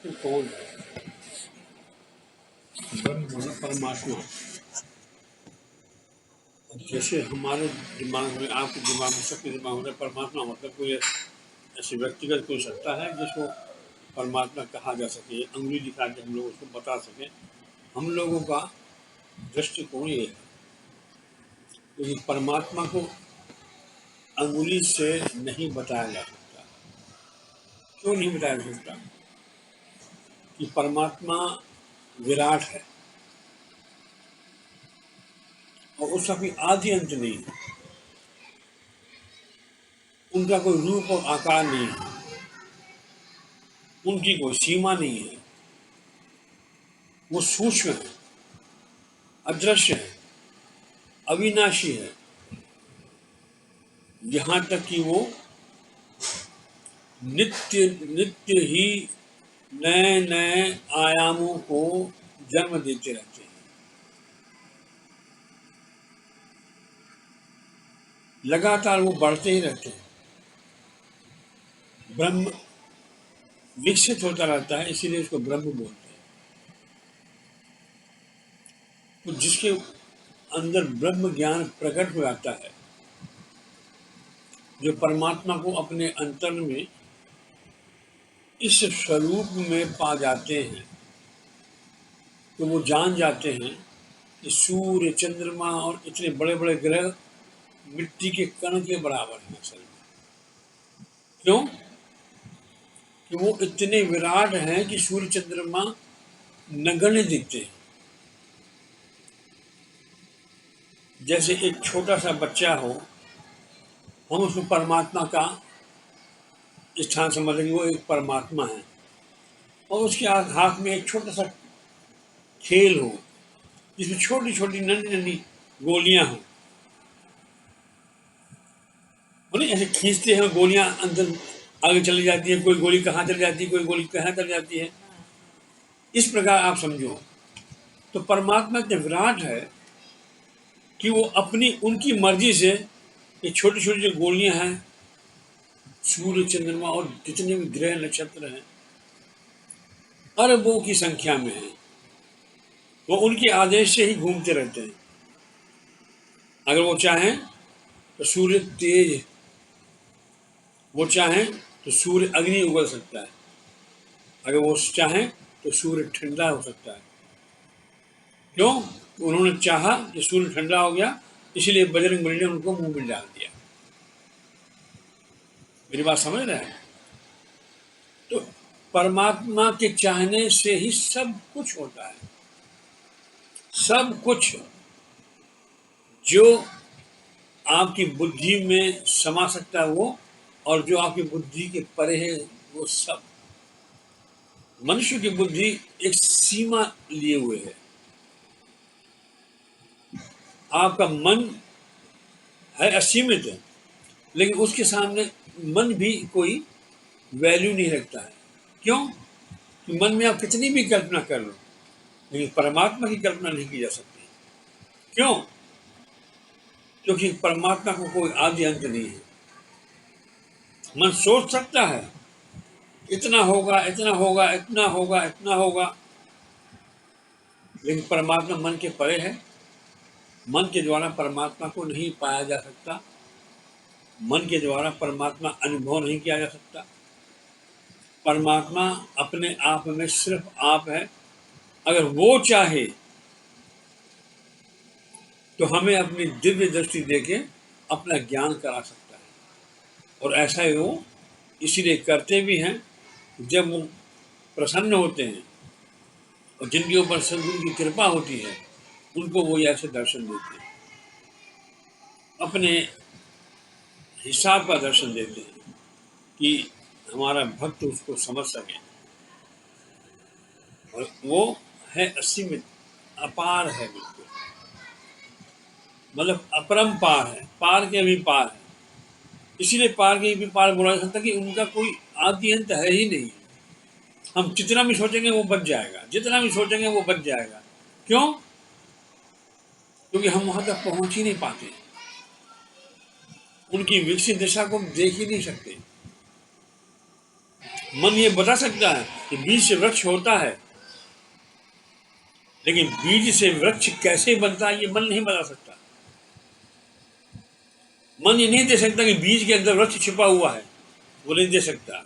तो कौन है ब्रह्म मतलब परमात्मा? जैसे हमारे दिमाग में, आपके दिमाग में, सबके दिमाग में परमात्मा मतलब कोई ऐसी व्यक्तिगत कोई सत्ता है जिसको परमात्मा कहा जा सके, अंगुली दिखा के हम लोग उसको बता सके। हम लोगों का दृष्टिकोण ये है, क्योंकि परमात्मा को अंगुली से नहीं बताया जा सकता। क्यों नहीं बताया जा सकता? कि परमात्मा विराट है और उसका कोई आदि अंत नहीं है, उनका कोई रूप और आकार नहीं है, उनकी कोई सीमा नहीं है, वो सूक्ष्म है, अदृश्य है, अविनाशी है। यहाँ तक कि वो नित्य नित्य ही नए नए आयामों को जन्म देते रहते हैं। लगातार वो बढ़ते ही रहते हैं। ब्रह्म विकसित होता रहता है, इसीलिए उसको ब्रह्म बोलते हैं। तो जिसके अंदर ब्रह्म ज्ञान प्रकट हो जाता है, जो परमात्मा को अपने अंतर में इस स्वरूप में पा जाते हैं, तो वो जान जाते हैं कि सूर्य, चंद्रमा और इतने बड़े बड़े ग्रह मिट्टी के कण के बराबर हैं असल में। क्यों? कि वो इतने विराट हैं कि सूर्य चंद्रमा नगण्य दिखते हैं। जैसे एक छोटा सा बच्चा हो, हम उसको परमात्मा का स्थान समझ लेंगे, वो एक परमात्मा है, और उसके हाथ में एक छोटा सा खेल हो जिसमें छोटी छोटी नन्ही नन्ही गोलियां हों, नहीं ऐसे खींचते हैं, गोलियां अंदर आगे चली जाती है, कोई गोली कहाँ चली जाती है, कोई गोली कहाँ चली जाती है। इस प्रकार आप समझो। तो परमात्मा इतने विराट है कि वो अपनी उनकी मर्जी से ये छोटी छोटी जो गोलियां हैं, सूर्य, चंद्रमा और जितने भी ग्रह नक्षत्र हैं, अरबों की संख्या में है, वो उनके आदेश से ही घूमते रहते हैं। अगर वो चाहें तो सूर्य तेज, वो चाहें तो सूर्य अग्नि उगल सकता है, अगर वो चाहें तो सूर्य ठंडा हो सकता है। क्यों? उन्होंने चाहा कि सूर्य ठंडा हो गया, इसलिए बजरंगबली ने उनको मुंह में डाल दिया। मेरी बात समझ रहे हैं? तो परमात्मा के चाहने से ही सब कुछ होता है। सब कुछ जो आपकी बुद्धि में समा सकता है वो, और जो आपकी बुद्धि के परे है वो सब। मनुष्य की बुद्धि एक सीमा लिए हुए है। आपका मन है असीमित है, लेकिन उसके सामने मन भी कोई वैल्यू नहीं रखता है। क्यों? कि मन में आप कितनी भी कल्पना कर लो, लेकिन परमात्मा की कल्पना नहीं की जा सकती। क्यों? क्योंकि परमात्मा को कोई आदि अंत नहीं है। मन सोच सकता है इतना होगा, इतना होगा, इतना होगा, इतना होगा, लेकिन परमात्मा मन के परे है। मन के द्वारा परमात्मा को नहीं पाया जा सकता, मन के द्वारा परमात्मा अनुभव नहीं किया जा सकता। परमात्मा अपने आप में सिर्फ आप है। अगर वो चाहे तो हमें अपनी दिव्य दृष्टि देके अपना ज्ञान करा सकता है, और ऐसा ही वो इसीलिए करते भी हैं। जब वो प्रसन्न होते हैं और जिनके ऊपर सदगुरु की कृपा होती है, उनको वो ऐसे दर्शन देते हैं, अपने हिसाब का दर्शन देते हैं कि हमारा भक्त उसको समझ सके। और वो है असीमित, अपार है, बिल्कुल मतलब अपरंपार है, पार के भी पार है। इसीलिए पार के भी पार बोला जा सकता कि उनका कोई आदि अंत है ही नहीं। हम जितना भी सोचेंगे वो बच जाएगा, जितना भी सोचेंगे वो बच जाएगा। क्यों? क्योंकि हम वहां तक पहुंच ही नहीं पाते, उनकी विकसित दिशा को हम देख ही नहीं सकते। मन ये बता सकता है कि बीज से वृक्ष होता है, लेकिन बीज से वृक्ष कैसे बनता है ये मन नहीं बता सकता। मन ये नहीं दे सकता कि बीज के अंदर वृक्ष छिपा हुआ है, वो नहीं दे सकता,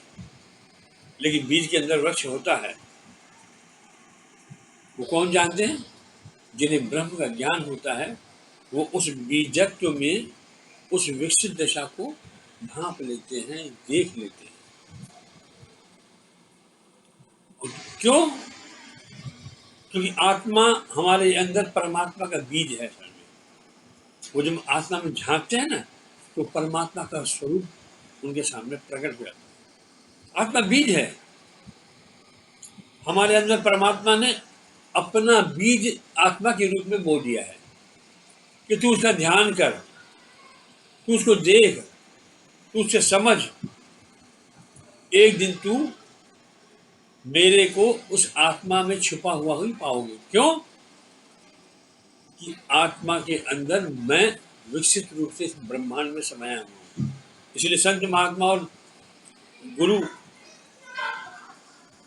लेकिन बीज के अंदर वृक्ष होता है। वो कौन जानते हैं? जिन्हें ब्रह्म का ज्ञान होता है, वो उस बीजत्व में उस विकसित दशा को भांप लेते हैं, देख लेते हैं। और क्यों? क्योंकि आत्मा हमारे अंदर परमात्मा का बीज है। सर में वो जब आत्मा में झांकते हैं ना, तो परमात्मा का स्वरूप उनके सामने प्रकट हो जाता है। आत्मा बीज है। हमारे अंदर परमात्मा ने अपना बीज आत्मा के रूप में बो दिया है कि तू उसका ध्यान कर, तू उसको देख, तू उससे समझ। एक दिन तू मेरे को उस आत्मा में छुपा हुआ ही पाओगे। क्यों? कि आत्मा के अंदर मैं विकसित रूप से इस ब्रह्मांड में समाया हूँ। इसलिए संत महात्मा और गुरु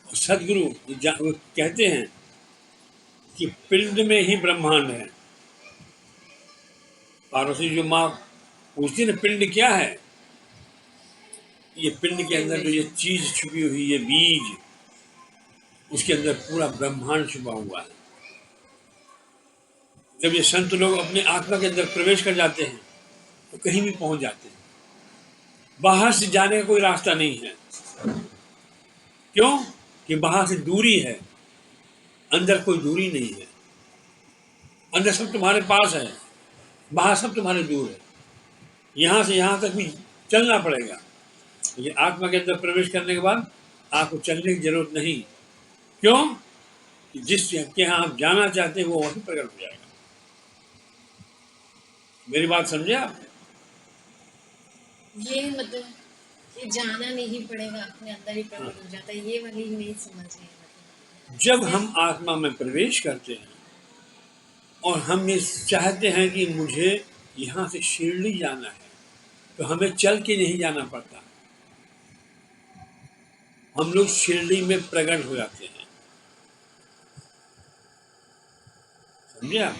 और सदगुरु वो कहते हैं कि पिंड में ही ब्रह्मांड है। पार्वती जो माँ पूछती है ना, पिंड क्या है? ये पिंड के अंदर जो ये चीज छुपी हुई, ये बीज, उसके अंदर पूरा ब्रह्मांड छुपा हुआ है। जब ये संत लोग अपने आत्मा के अंदर प्रवेश कर जाते हैं तो कहीं भी पहुंच जाते हैं। बाहर से जाने का कोई रास्ता नहीं है। क्यों? कि बाहर से दूरी है, अंदर कोई दूरी नहीं है। अंदर सब तुम्हारे पास है, बाहर सब तुम्हारे दूर है। यहाँ से यहाँ तक भी चलना पड़ेगा, लेकिन आत्मा के अंदर प्रवेश करने के बाद आपको चलने की जरूरत नहीं। क्यों? कि जिस के यहाँ आप जाना चाहते हैं वो वहीं प्रकट हो जाएगा। मेरी बात समझे आप? ये मतलब ये जाना नहीं पड़ेगा, अपने अंदर ही प्रकट हो जाता है, ये वाली नहीं समझ रही मतलब। जब हम आत्मा में प्रवेश करते हैं और हम ये चाहते हैं कि मुझे यहाँ से शिरडी जाना है, तो हमें चल के नहीं जाना पड़ता, हम लोग शिरडी में प्रकट हो जाते हैं। समझे आप?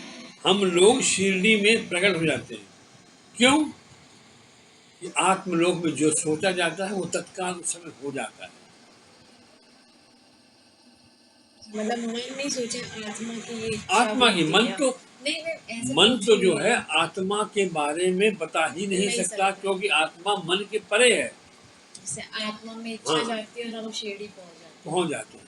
हम लोग शिरडी में प्रकट हो जाते हैं। क्यों? कि आत्मलोक में जो सोचा जाता है वो तत्काल उस समय हो जाता है। मतलब मन नहीं सोचे, आत्मा की ये आत्मा की मन तो नहीं, ऐसे मन तो जो है आत्मा के बारे में बता ही नहीं सकता, क्योंकि आत्मा मन के परे है। जैसे आत्मा में इच्छा जागती है और हम शिरडी पहुंच जाते हैं।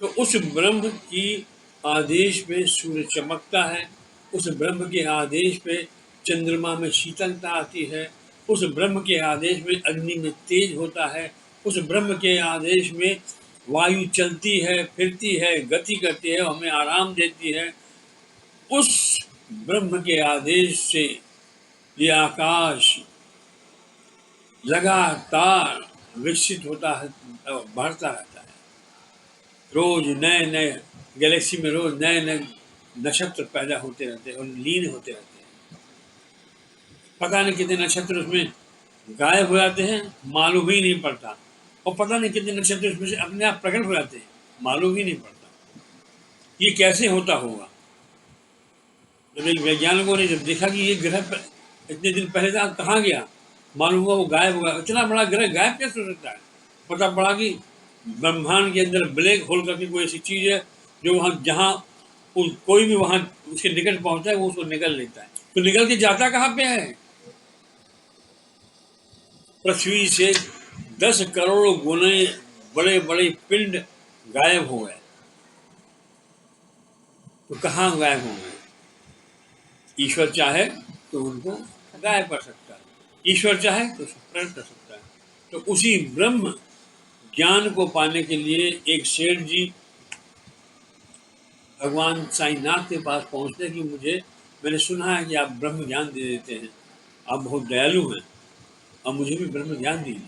तो उस ब्रह्म की आदेश पे सूर्य चमकता है, उस ब्रह्म के आदेश पे चंद्रमा में शीतलता आती है, उस ब्रह्म के आदेश में अग्नि में तेज होता है, उस ब्रह्म के आदेश में वायु चलती है, फिरती है, गति करती है, हमें आराम देती है। उस ब्रह्म के आदेश से ये आकाश लगातार विकसित होता है, बढ़ता रहता है। रोज नए नए गैलेक्सी में रोज नए नए नक्षत्र पैदा होते रहते हैं और लीन होते रहते हैं। पता नहीं कितने नक्षत्र उसमें गायब हो जाते हैं, मालूम ही नहीं पड़ता, और पता नहीं कितने नक्षत्र उसमें से अपने आप प्रकट हो जाते हैं, मालूम ही नहीं पड़ता। ये कैसे होता होगा? जब एक वैज्ञानिकों ने जब देखा कि ये ग्रह इतने दिन पहले था, कहाँ गया, मालूम हुआ वो गायब हो गया। इतना बड़ा ग्रह गायब कैसे हो सकता है? पता पड़ा कि ब्रह्मांड के अंदर ब्लैक होल करके कोई ऐसी चीज है जो वहाँ जहाँ कोई भी वहाँ उसके निकट पहुंचता है वो उसको निकल लेता है। तो निकल के जाता कहाँ पे है? पृथ्वी से 10 करोड़ गुने बड़े बड़े पिंड गायब हो गए। तो कहाँ गायब हो गए? ईश्वर चाहे तो उनको गायब कर सकता है, ईश्वर चाहे तो प्रकट कर सकता है। तो उसी ब्रह्म ज्ञान को पाने के लिए एक सेठ जी भगवान साईनाथ के पास पहुंचते कि मैंने सुना है कि आप ब्रह्म ज्ञान दे देते हैं, आप बहुत दयालु हैं, अब मुझे भी ब्रह्म ज्ञान दीजिए।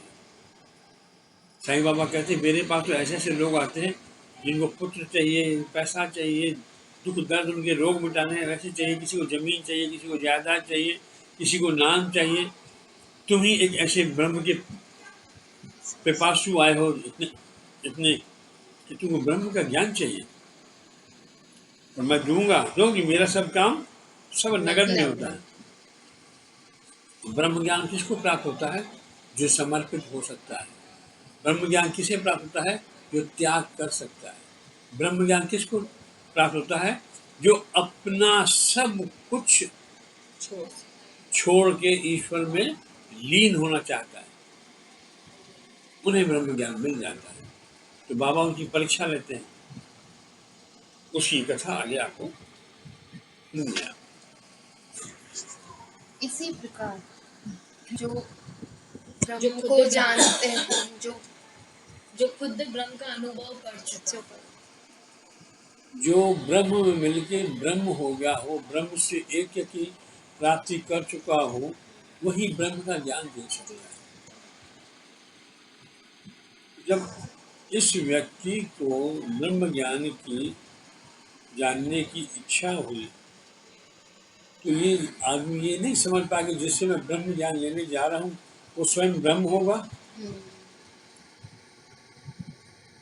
साईं बाबा कहते मेरे पास तो ऐसे ऐसे लोग आते हैं जिनको पुत्र चाहिए, पैसा चाहिए, दुख दर्द उनके रोग मिटाने वैसे चाहिए, किसी को जमीन चाहिए, किसी को जायदाद चाहिए, किसी को नाम चाहिए। तुम ही एक ऐसे ब्रह्म के पिपासु आए हो इतने इतने कि तुमको ब्रह्म का ज्ञान चाहिए और मैं दूंगा, क्योंकि मेरा सब काम सब नगद में होता है। ब्रह्म ज्ञान किसको प्राप्त होता है? जो समर्पित हो सकता है। ब्रह्म ज्ञान किसे प्राप्त होता है? जो त्याग कर सकता है। ब्रह्म ज्ञान किसको प्राप्त होता है? जो अपना सब कुछ छोड़ के ईश्वर में लीन होना चाहता है, उन्हें ब्रह्म ज्ञान मिल जाता है। तो बाबा उनकी परीक्षा लेते हैं, उसकी कथा आगे आपको सुनिए। इसी प्रकार जो जो ब्रह्म खुद को ब्रह्म- जानते हैं, जो खुद ब्रह्म का अनुभव कर चुका जो जो ब्रह्म में मिलके ब्रह्म हो गया हो, ब्रह्म से एक की प्राप्ति कर चुका हो, वही ब्रह्म का ज्ञान दे सकता है। जब इस व्यक्ति को ब्रह्म ज्ञान की जानने की इच्छा हुई, तो ये आदमी ये नहीं समझ पाएगा जिससे मैं ब्रह्म ज्ञान लेने जा रहा हूँ वो स्वयं ब्रह्म होगा।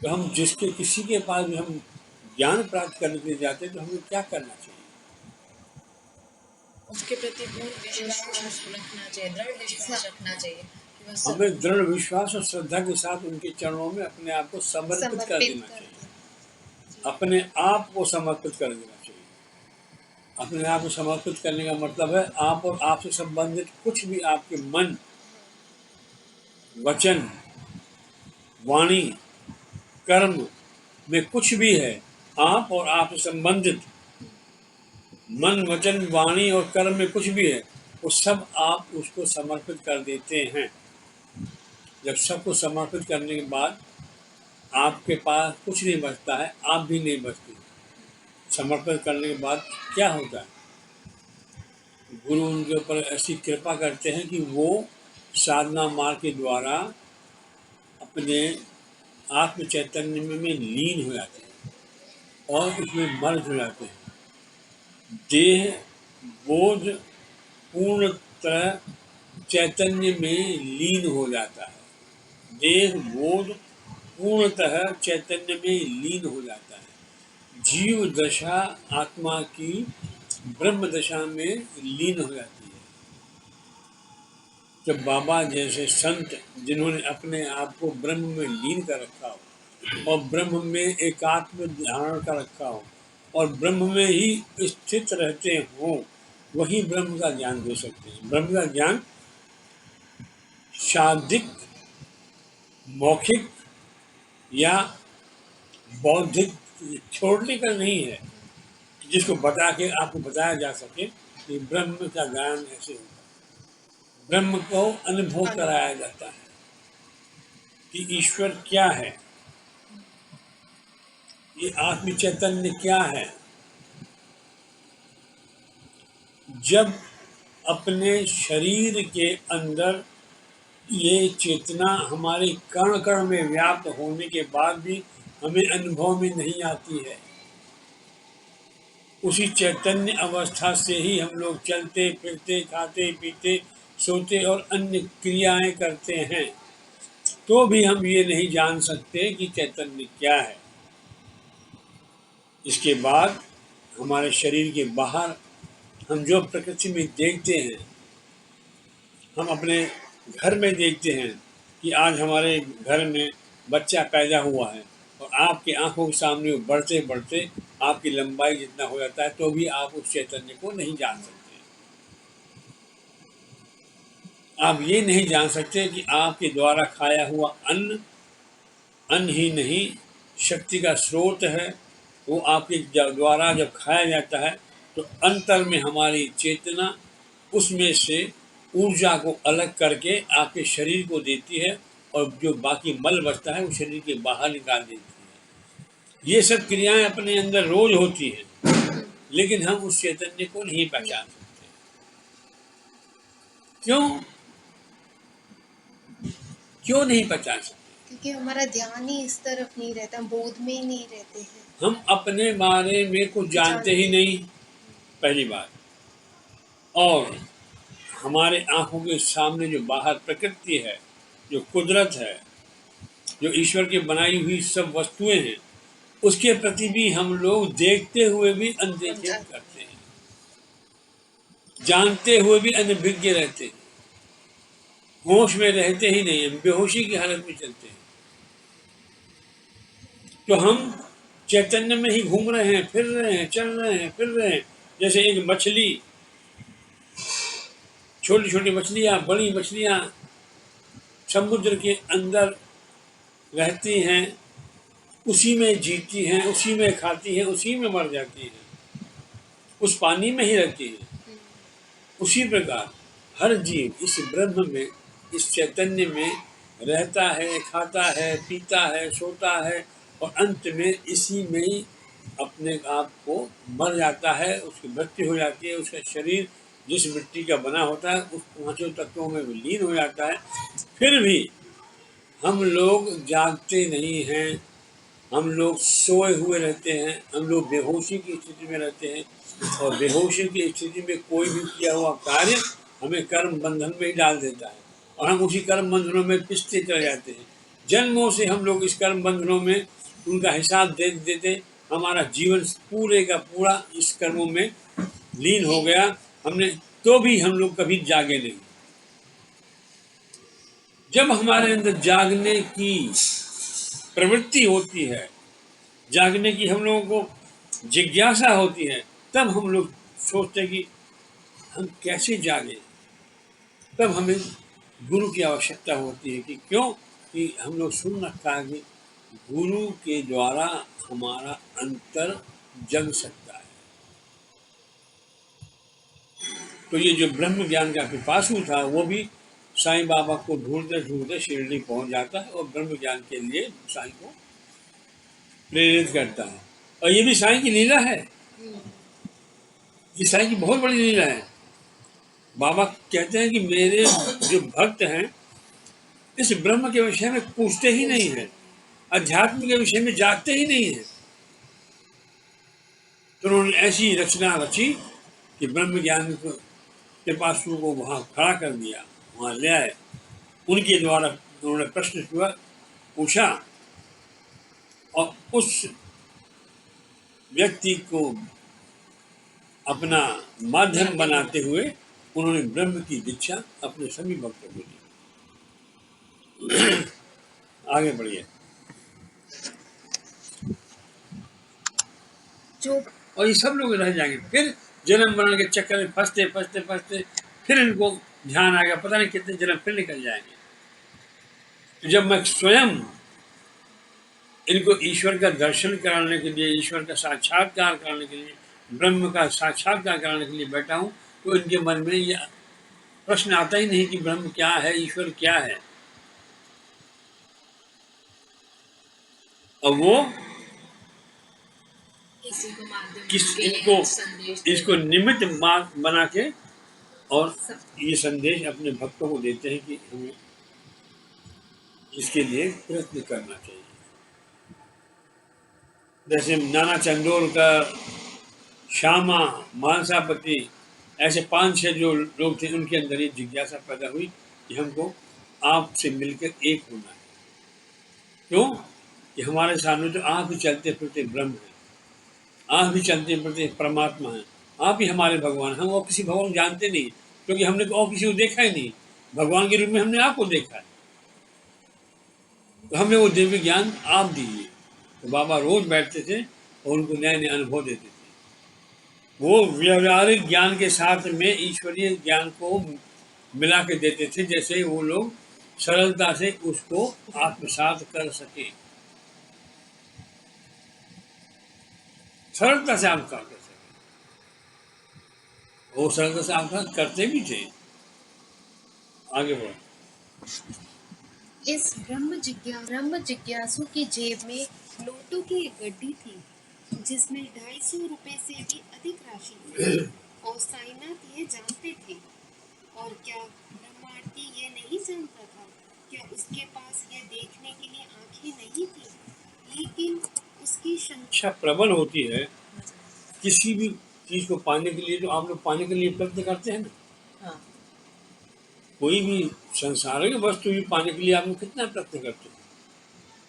तो हम जिसके किसी के पास भी हम ज्ञान प्राप्त करने के लिए जाते हैं, तो हमें क्या करना चाहिए? उसके प्रति पूर्ण विश्वास रखना चाहिए, दृढ़ विश्वास रखना चाहिए कि वह सब हमें दृढ़ विश्वास और श्रद्धा के साथ उनके चरणों में अपने आप को समर्पित कर देना चाहिए। अपने आप को समर्पित कर देना चाहिए। अपने आप को समर्पित करने का मतलब है आप और आपसे संबंधित कुछ भी आपके मन, वचन, वाणी, कर्म में कुछ भी है, आप और आपसे संबंधित मन, वचन, वाणी और कर्म में कुछ भी है, वो सब आप उसको समर्पित कर देते हैं। जब सबको समर्पित करने के बाद आपके पास कुछ नहीं बचता है, आप भी नहीं बचते। समर्पित करने के बाद क्या होता है? गुरु उनके ऊपर ऐसी कृपा करते हैं कि वो साधना मार्ग के द्वारा अपने आत्म चैतन्य में लीन हो जाते हैं और उसमें मर्ज हो जाते हैं। देह बोध पूर्णतः चैतन्य में लीन हो जाता है। देह बोध पूर्णतः चैतन्य में लीन हो जाता है। जीव दशा आत्मा की ब्रह्म दशा में लीन हो जाती है। जब बाबा जैसे संत जिन्होंने अपने आप को ब्रह्म में लीन कर रखा हो और ब्रह्म में एकात्म धारण कर रखा हो और ब्रह्म में ही स्थित रहते हो, वही ब्रह्म का ज्ञान दे सकते हैं। ब्रह्म का ज्ञान शाब्दिक, मौखिक या बौद्धिक छोड़ने का नहीं है, जिसको बता के आपको बताया जा सके कि ब्रह्म का ज्ञान ऐसे होगा। ब्रह्म को अनुभव कराया जाता है कि ईश्वर क्या है, ये आत्म चैतन्य क्या है। जब अपने शरीर के अंदर ये चेतना हमारे कण कण में व्याप्त होने के बाद भी हमें अनुभव में नहीं आती है, उसी चैतन्य अवस्था से ही हम लोग चलते फिरते, खाते पीते, सोते और अन्य क्रियाएं करते हैं, तो भी हम ये नहीं जान सकते कि चैतन्य क्या है। इसके बाद हमारे शरीर के बाहर हम जो प्रकृति में देखते हैं, हम अपने घर में देखते हैं कि आज हमारे घर में बच्चा पैदा हुआ है और आपकी आंखों के सामने वो बढ़ते बढ़ते आपकी लंबाई जितना हो जाता है, तो भी आप उस चैतन्य को नहीं जान सकते। आप ये नहीं जान सकते कि आपके द्वारा खाया हुआ अन्न अन्न ही नहीं, शक्ति का स्रोत है। वो आपके द्वारा जब खाया जाता है तो अंतर में हमारी चेतना उसमें से ऊर्जा को अलग करके आपके शरीर को देती है और जो बाकी मल बचता है वो शरीर के बाहर निकाल देती है। ये सब क्रियाएं अपने अंदर रोज होती हैं, लेकिन हम उस चैतन्य को नहीं पहचान सकते। क्यों नहीं पहचान सकते? क्योंकि हमारा ध्यान ही इस तरफ नहीं रहता, बोध में ही नहीं रहते हैं। हम अपने बारे में कुछ जानते ही नहीं, पहली बात। और हमारे आंखों के सामने जो बाहर प्रकृति है, जो कुदरत है, जो ईश्वर की बनाई हुई सब वस्तुएं हैं, उसके प्रति भी हम लोग देखते हुए भी अनदेखे करते हैं, जानते हुए भी अनभिज्ञ रहते हैं, होश में रहते ही नहीं हैं, बेहोशी की हालत में चलते हैं। तो हम चैतन्य में ही घूम रहे हैं, फिर रहे हैं, चल रहे हैं, फिर रहे हैं। जैसे एक मछली, छोटी छोटी मछलियां, बड़ी मछलियां समुद्र के अंदर रहती हैं, उसी में जीती हैं, उसी में खाती हैं, उसी में मर जाती हैं, उस पानी में ही रहती हैं। उसी प्रकार हर जीव इस ब्रह्म में, इस चैतन्य में रहता है, खाता है, पीता है, सोता है और अंत में इसी में ही अपने आप को मर जाता है, उसकी मृत्यु हो जाती है। उसका शरीर जिस मिट्टी का बना होता है उस पांचों तत्वों में विलीन हो जाता है। फिर भी हम लोग जागते नहीं हैं, हम लोग सोए हुए रहते हैं, हम लोग बेहोशी की स्थिति में रहते हैं और बेहोशी की स्थिति में कोई भी किया हुआ कार्य हमें कर्म बंधन में ही डाल देता है और हम उसी कर्म बंधनों में पिसते चले जाते हैं। जन्मों से हम लोग इस कर्म बंधनों में उनका हिसाब दे देते, हमारा जीवन पूरे का पूरा इस कर्मों में लीन हो गया हमने, तो भी हम लोग कभी जागे नहीं। जब हमारे अंदर जागने की प्रवृत्ति होती है, जागने की हम लोगों को जिज्ञासा होती है, तब हम लोग सोचते हैं कि हम कैसे जागे। तब हमें गुरु की आवश्यकता होती है कि क्यों, कि हम लोग सुन रखा है कि गुरु के द्वारा हमारा अंतर जग सकता है। तो ये जो ब्रह्म ज्ञान का पिपासु था वो भी साईं बाबा को ढूंढते ढूंढते शिरडी पहुंच जाता है और ब्रह्म ज्ञान के लिए साईं को प्रेरित करता है। और ये भी साईं की लीला है, ये साईं की बहुत बड़ी लीला है। बाबा कहते हैं कि मेरे जो भक्त हैं इस ब्रह्म के विषय में पूछते ही नहीं है, अध्यात्म के विषय में जागते ही नहीं है। तो उन्होंने ऐसी रचना रची कि ब्रह्म ज्ञान के पासों को वहां खड़ा कर दिया, वहां ले आए। उनके द्वारा उन्होंने प्रश्न पूछा और उस व्यक्ति को अपना माध्यम बनाते हुए उन्होंने ब्रह्म की दीक्षा अपने सभी भक्तों को दी। आगे बढ़िए। जो और ये सब लोग रह जाएंगे, फिर जन्म मरण के चक्कर में फंसते फंसते फंसते फिर इनको ध्यान आ गया, पता नहीं कितने जन्म फिर निकल जाएंगे। तो जब मैं स्वयं इनको ईश्वर का दर्शन कराने के लिए, ईश्वर का साक्षात्कार कराने के लिए, ब्रह्म का साक्षात्कार कराने के लिए बैठा हूँ, तो इनके मन में यह प्रश्न आता ही नहीं कि ब्रह्म क्या है, ईश्वर क्या है। और वो इसको निमित्त बना के और ये संदेश अपने भक्तों को देते हैं कि हमें इसके लिए प्रयत्न करना चाहिए। जैसे नाना चंदोलकर, श्यामा, मानसापति, ऐसे 5-6 जो लोग थे, उनके अंदर ये जिज्ञासा पैदा हुई कि हमको आपसे मिलकर एक होना है। क्यों कि हमारे सामने तो आप ही चलते फिरते ब्रह्म है, आप ही चलते फिरते परमात्मा है, आप ही हमारे भगवान। हम और किसी भगवान जानते नहीं, क्योंकि हमने और किसी को देखा ही नहीं। भगवान के रूप में हमने आपको देखा है, तो हमें वो दिव्य ज्ञान आप दीजिए। तो बाबा रोज बैठते थे और उनको नए नए अनुभव देते थे। वो व्यवहारिक ज्ञान के साथ में ईश्वरीय ज्ञान को मिला के देते थे, जैसे वो लोग सरलता से उसको आत्मसात कर सके। सरलता से आप कर सके, वो सरलता से आप करते भी थे। आगे बढ़ो। इस ब्रह्म जिज्ञासु की जेब में नोटों की एक गड्डी थी जिसमें 250 रुपए से भी अधिक राशि थी और साईनाथ ये जानते थे। और क्या ब्रह्मार्ती ये नहीं जानता था? क्या उसके पास ये देखने के लिए आंखें नहीं थी? लेकिन उसकी इच्छा प्रबल होती है किसी भी चीज को पाने के लिए, तो आप लोग पाने के लिए प्रयत्न करते हैं ना। हाँ। कोई भी संसारिक वस्तु भी पाने के लिए आप लोग कितना प्रयत्न करते हैं।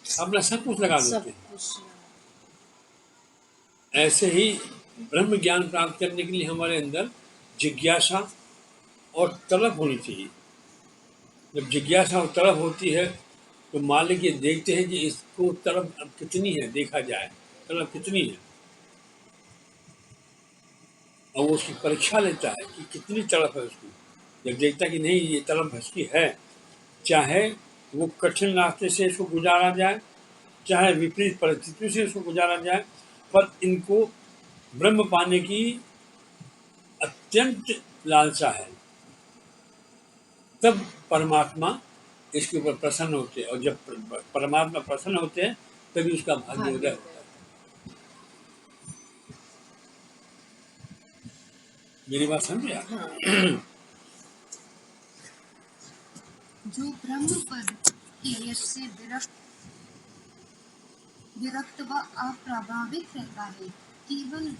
अपना सब कुछ लगा सब देते हैं। कुछ ऐसे ही ब्रह्म ज्ञान प्राप्त करने के लिए हमारे अंदर जिज्ञासा और तलब होनी चाहिए। जब जिज्ञासा और तलब होती है तो मालिक ये देखते हैं कि इसको तलब अब कितनी है, देखा जाए तलब कितनी है, और वो उसकी परीक्षा लेता है कि कितनी तलब है उसकी। जब देखता है कि नहीं ये तलब इसकी है, चाहे वो कठिन रास्ते से इसको गुजारा जाए, चाहे विपरीत परिस्थितियों से उसको गुजारा जाए, पर इनको ब्रह्म पाने की अत्यंत लालसा है, तब परमात्मा इसके ऊपर प्रसन्न होते हैं। और जब परमात्मा प्रसन्न होते हैं तभी उसका भाग्योदय होता है। मेरी बात समझे आप? हाँ जो ब्रह्म पद के यश से विरक्त व अप्रभावित रहता है, केवल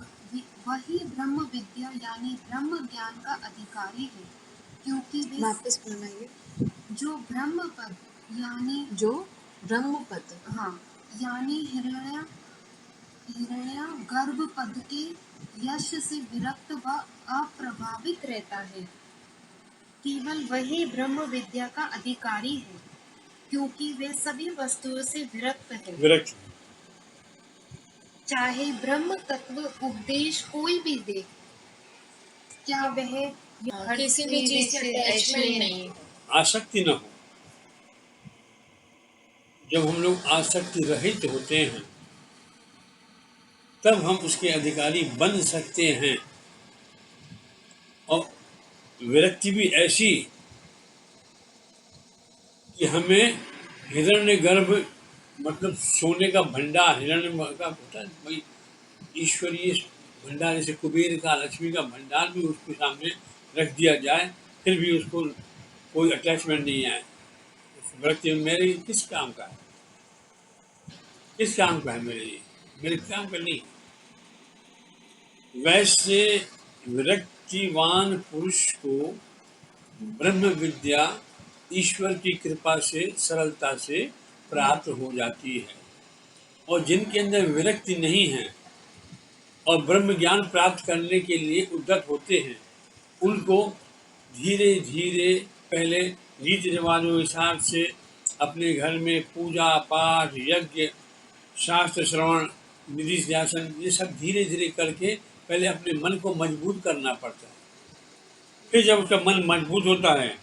वही ब्रह्म विद्या यानी ब्रह्म ज्ञान का अधिकारी है, क्योंकि वे वापस बनाइए। जो ब्रह्म पद यानी जो ब्रह्म पद हाँ यानी हिरण्य गर्भ पद के यश से विरक्त व अप्रभावित रहता है, केवल वही ब्रह्म विद्या का अधिकारी है, क्योंकि वे सभी वस्तुओं से विरक्त है। विरक्त चाहे ब्रह्म तत्व उपदेश कोई भी दे, क्या वह हर किसी भी चीज से अटैचमेंट नहीं है। आसक्ति न हो। जब हम लोग आसक्ति रहित होते हैं तब हम उसके अधिकारी बन सकते हैं। और विरक्ति भी ऐसी कि हमें हिरण्यगर्भ मतलब सोने का भंडार, हिरण्य का होता है भाई, ईश्वरीय भंडार, जैसे कुबेर का, लक्ष्मी का भंडार भी उसके सामने रख दिया जाए, फिर भी उसको कोई अटैचमेंट नहीं आए। विरक्ति मेरे किस काम का है, किस काम का है मेरे लिए, मेरे काम का नहीं। वैसे विरक्तिवान पुरुष को ब्रह्म विद्या ईश्वर की कृपा से सरलता से प्राप्त हो जाती है। और जिनके अंदर विरक्ति नहीं है और ब्रह्म ज्ञान प्राप्त करने के लिए उद्यत होते हैं, उनको धीरे धीरे पहले रीति रिवाजों के हिसाब से अपने घर में पूजा पाठ, यज्ञ, शास्त्र श्रवण, निधि ध्यान, ये सब धीरे धीरे करके पहले अपने मन को मजबूत करना पड़ता है। फिर जब उसका मन मजबूत होता है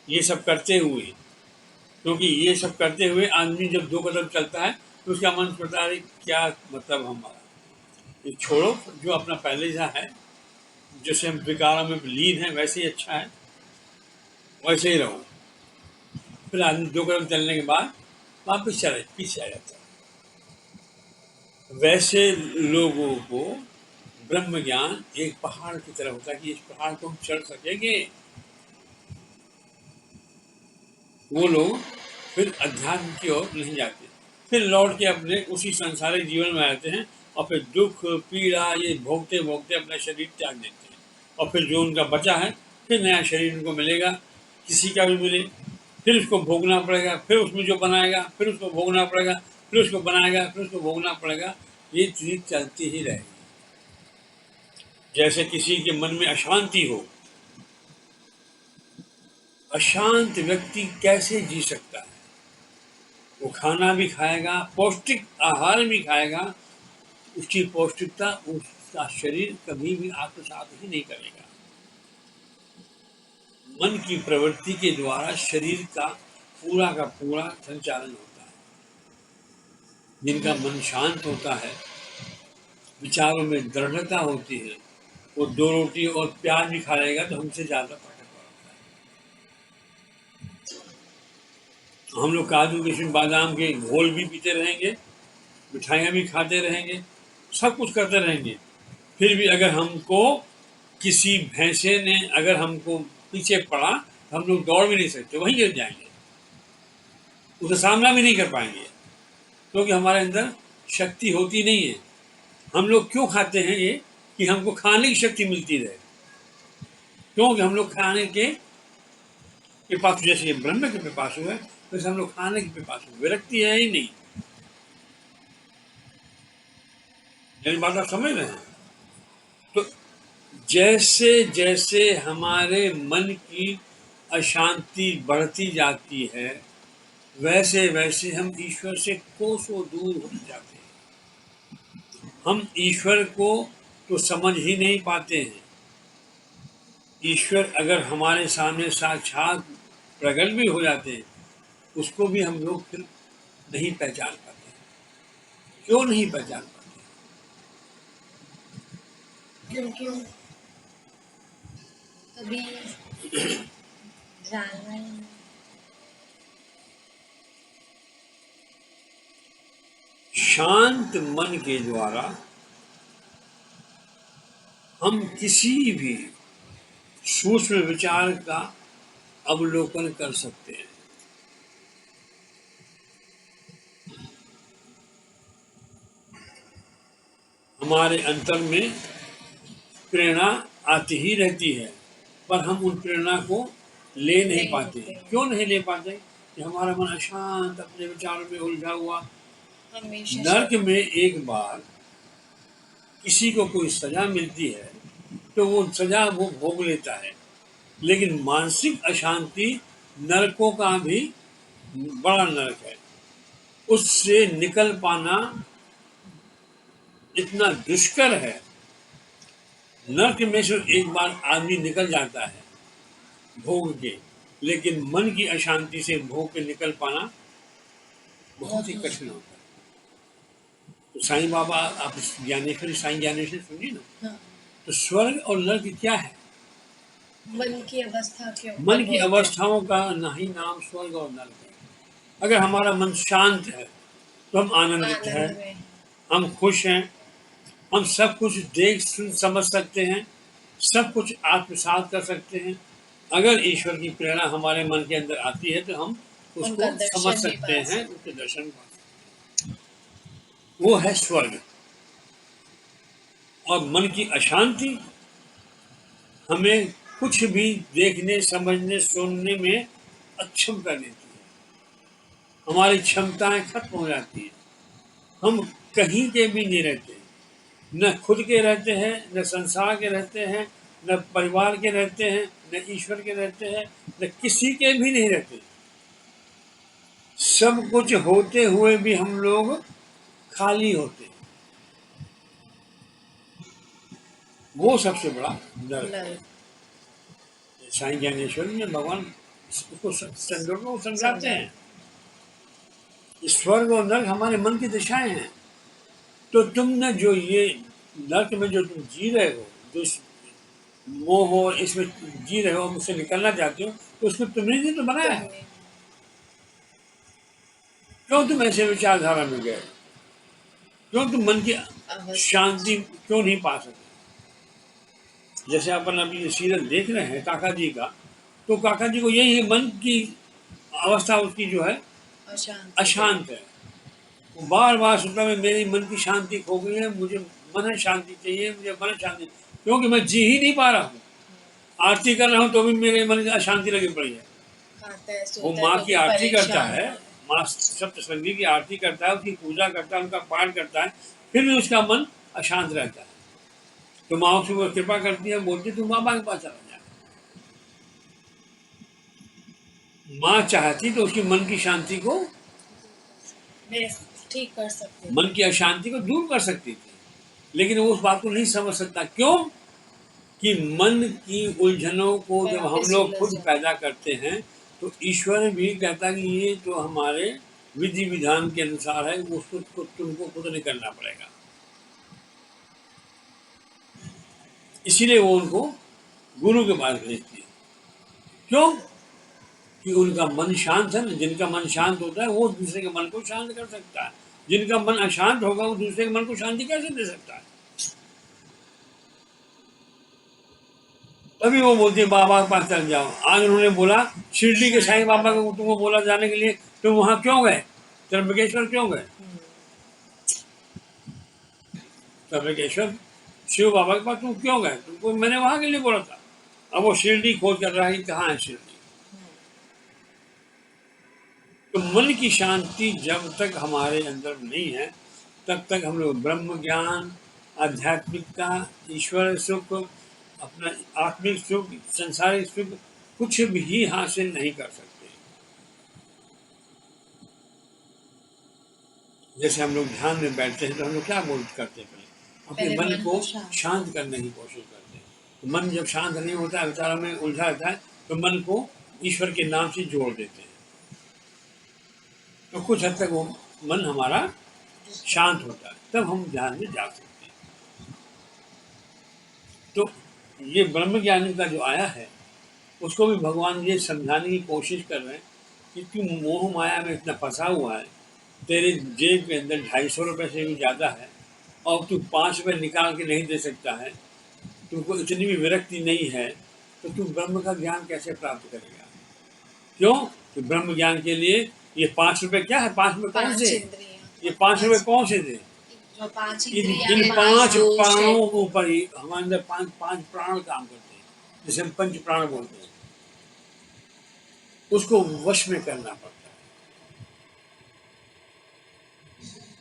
ये सब करते हुए, क्योंकि ये सब करते हुए आदमी जब 2 कदम चलता है तो उसका मन सोचता है क्या मतलब हमारा, ये छोड़ो, जो अपना पहले जहाँ है, जैसे हम विकारों में लीन हैं वैसे ही अच्छा है, वैसे ही रहो। फिर आदमी 2 कदम चलने के बाद वापस पीछे आ जाता है। वैसे लोगों को ब्रह्म ज्ञान एक पहाड़ की तरह होता है कि इस पहाड़ को हम चढ़ सकेंगे। वो लोग फिर अध्यात्म की ओर नहीं जाते, फिर लौट के अपने उसी सांसारिक जीवन में आते हैं और फिर दुख पीड़ा ये भोगते भोगते अपना शरीर त्याग देते हैं। और फिर जो उनका बचा है फिर नया शरीर उनको मिलेगा, किसी का भी मिले, फिर उसको भोगना पड़ेगा, फिर उसमें जो बनाएगा फिर उसको भोगना पड़ेगा, फिर उसको बनाएगा फिर उसको भोगना पड़ेगा। ये चीज चलती ही रहेगी। जैसे किसी के मन में अशांति हो, अशांत व्यक्ति कैसे जी सकता है? वो खाना भी खाएगा, पौष्टिक आहार भी खाएगा, उसकी पौष्टिकता उसका शरीर कभी भी आत्मसात ही नहीं करेगा। मन की प्रवृत्ति के द्वारा शरीर का पूरा संचालन होता है। जिनका मन शांत होता है, विचारों में दृढ़ता होती है, वो 2 रोटी और प्याज भी खा लेगा तो हमसे ज्यादा ताकतवर होता है। हम लोग काजू किशमिश बादाम के घोल भी पीते रहेंगे, मिठाइयाँ भी खाते रहेंगे, सब कुछ करते रहेंगे, फिर भी अगर हमको किसी भैंसे ने अगर हमको पीछे पड़ा तो हम लोग दौड़ भी नहीं सकते, वहीं गिर जाएंगे, उसे सामना भी नहीं कर पाएंगे, क्योंकि हमारे अंदर शक्ति होती नहीं है। हम लोग क्यों खाते हैं? ये कि हमको खाने की शक्ति मिलती रहे, क्योंकि हम लोग खाने के पास, जैसे ये ब्रह्म के पास हुआ है वैसे हम लोग खाने के पिपासु, विरक्ति है ही नहीं। मेरी बात आप समझ रहे हैं? तो जैसे जैसे हमारे मन की अशांति बढ़ती जाती है, वैसे वैसे हम ईश्वर से कोसों दूर होते जाते हैं। हम ईश्वर को तो समझ ही नहीं पाते हैं। ईश्वर अगर हमारे सामने साक्षात प्रकट भी हो जाते हैं, उसको भी हम लोग फिर नहीं पहचान पाते। क्यों नहीं पहचान पाते? क्योंकि कभी जानना ही नहीं। शांत मन के द्वारा हम किसी भी सूक्ष्म विचार का अवलोकन कर सकते हैं। हमारे अंतर में प्रेरणा आती ही रहती है, पर हम उन प्रेरणा को ले नहीं पाते। क्यों नहीं ले पाते? कि हमारा मन अशांत, अपने विचारों में उलझा हुआ। हमेशा नर्क में एक बार किसी को कोई सजा मिलती है तो वो सजा वो भोग लेता है, लेकिन मानसिक अशांति नरकों का भी बड़ा नरक है। उससे निकल पाना इतना दुष्कर है। नरक में से एक बार आदमी निकल जाता है भोग के, लेकिन मन की अशांति से भोग के निकल पाना बहुत ही कठिन होता है। तो साईं बाबा, आप ज्ञानेश्वरी, साईं ज्ञानेश्वरी सुनिए ना। हाँ, तो स्वर्ग और नरक क्या है? मन की अवस्था के ऊपर मन की बोलते हैं। अवस्थाओं का नहीं नाम स्वर्ग और नरक है। अगर हमारा मन शांत है तो हम आनंदित हैं, आनंद में हम खुश हैं, हम सब कुछ देख सुन समझ सकते हैं, सब कुछ आत्मसात कर सकते हैं। अगर ईश्वर की प्रेरणा हमारे मन के अंदर आती है तो हम उसको उनका दर्शन समझ भी सकते पा हैं, सकते उसके दर्शन पा सकते हैं। वो है स्वर्ग। और मन की अशांति हमें कुछ भी देखने, समझने, सुनने में अक्षम कर देती है। हमारी क्षमताएं खत्म हो जाती हैं। हम कहीं के भी नहीं रहते, न खुद के रहते हैं, न संसार के रहते हैं, न परिवार के रहते हैं, न ईश्वर के रहते हैं, न किसी के भी नहीं रहते। सब कुछ होते हुए भी हम लोग खाली होते हैं। वो सबसे बड़ा नरक है। नरक। साईं ज्ञानेश्वर में भगवान उसको संदर्भ को समझाते हैं। स्वर्ग और नरक हमारे मन की दिशाएं हैं। तो तुमने जो ये नरक में जो तुम जी रहे हो, जो इस मोह हो, इसमें जी रहे हो, मुझसे निकलना चाहते हो, तो उसको तुमने ही तो बनाया है। तुमने क्यों तुम ऐसे विचारधारा में गए? क्यों तुम मन की अवस्था शांति क्यों नहीं पा सकते? जैसे अपन अभी ये सीरियल देख रहे हैं काका जी का, तो काका जी को यही है, मन की अवस्था उसकी जो है अशांत अशांत है। वो बार बार सोचता है मेरी मन की शांति खो गई है, मुझे मन शांति चाहिए, मुझे मन शांति, क्योंकि मैं जी ही नहीं पा रहा हूँ। आरती कर रहा हूँ तो भी मेरे मन की अशांति लगी पड़ी है। खाता है, वो सोता है माँ तो की भी आरती करता परेशान है, है। माँ सप्तशृंगी की आरती करता है, उसकी पूजा करता है, उनका पाठ करता है, फिर भी उसका मन अशांत रहता है। तो माँ उसके ऊपर कृपा करती है, बोलती है, तुम बाबा के पास चला जा। माँ चाहती तो उसकी मन की शांति को, मैं ठीक कर सकते हैं। मन की अशांति को दूर कर सकती थी, लेकिन वो उस बात को नहीं समझ सकता। क्यों? कि मन की उलझनों को जब हम लोग खुद पैदा करते हैं, तो ईश्वर भी कहता है कि ये तो हमारे विधि विधान के अनुसार है, वो उसको तुमको खुद नहीं करना पड़ेगा। इसीलिए वो उनको गुरु के पास भेजती है। क्यों? कि उनका मन शांत है ना। जिनका मन शांत होता है वो दूसरे के मन को शांत कर सकता है। जिनका मन अशांत होगा वो दूसरे के मन को शांति कैसे दे सकता है? तभी वो बोलते हैं बाबा के पास चल जाओ। आज उन्होंने बोला शिरडी के साईं बाबा को तुमको बोला जाने के लिए, तुम वहां क्यों गए? त्र्यंबकेश्वर क्यों गए? त्र्यंबकेश्वर शिव बाबा के पास तुम क्यों गए? तुमको मैंने वहां के लिए बोला था। अब वो शिरडी खोज कर रहा है, कहाँ है शिरडी? मन की शांति जब तक हमारे अंदर नहीं है तब तक हम लोग ब्रह्म ज्ञान, आध्यात्मिकता, ईश्वर सुख, अपना आत्मिक सुख, संसारिक सुख कुछ भी हासिल नहीं कर सकते। जैसे हम लोग ध्यान में बैठते हैं तो हम लोग क्या करते हैं? अपने पहले मन मन को को शांत शांत करने की कोशिश करते हैं। तो मन जब शांत नहीं होता है, विचारों में उलझा रहता है, तो मन को ईश्वर के नाम से जोड़ देते हैं, तो कुछ हद तक वो मन हमारा शांत होता है, तब हम ध्यान में जा सकते हैं। तो ये ब्रह्म ज्ञानी का जो आया है उसको भी भगवान ये समझाने की कोशिश कर रहे हैं कि तू मोह माया में इतना फंसा हुआ है, तेरे जेब के अंदर 250 रुपये से भी ज़्यादा है और तू 5 रुपये निकाल के नहीं दे सकता है, तुमको इतनी भी विरक्ति नहीं है, तो तू ब्रह्म का ज्ञान कैसे प्राप्त करेगा? क्यों? तो ब्रह्म ज्ञान के लिए ये 5 रुपये क्या है? 5 रुपये कौन 5 से? इंद्रियां, ये 5 रुपये कौन से थे? जो 5 इन इंद्रियां इन हैं, 5 दोष है। प्राणों के ऊपर ही हमारे अंदर 5 प्राण काम करते हैं, जिसे हम पंच प्राण बोलते हैं। उसको वश में करना पड़ता है।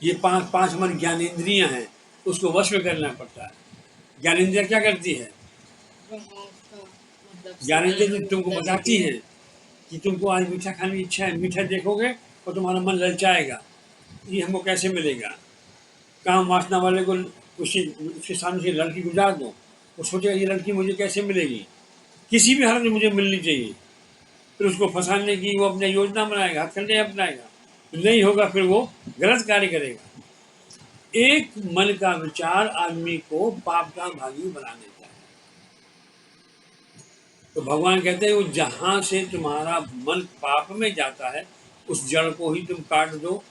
ये 5 हमारी ज्ञानेंद्रियां हैं, उसको वश में करना पड़ता है। ज्ञानेंद्रियां क्या करती है? ज्ञानेंद्रियां तुमको बताती है कि तुमको आज मीठा खाने की इच्छा है, मीठा देखोगे तो तुम्हारा मन ललचाएगा, ये हमको कैसे मिलेगा? काम वासना वाले को उसके सामने से लड़की गुजार दो, वो सोचेगा ये लड़की मुझे कैसे मिलेगी, किसी भी हालत में मुझे मिलनी चाहिए। फिर उसको फंसाने की वो अपनी योजना बनाएगा, हथकंडे अपनाएगा, नहीं होगा फिर वो गलत कार्य करेगा। एक मन का विचार आदमी को पाप का भागी बना देता है। तो भगवान कहते हैं वो जहां से तुम्हारा मन पाप में जाता है उस जड़ को ही तुम काट दो,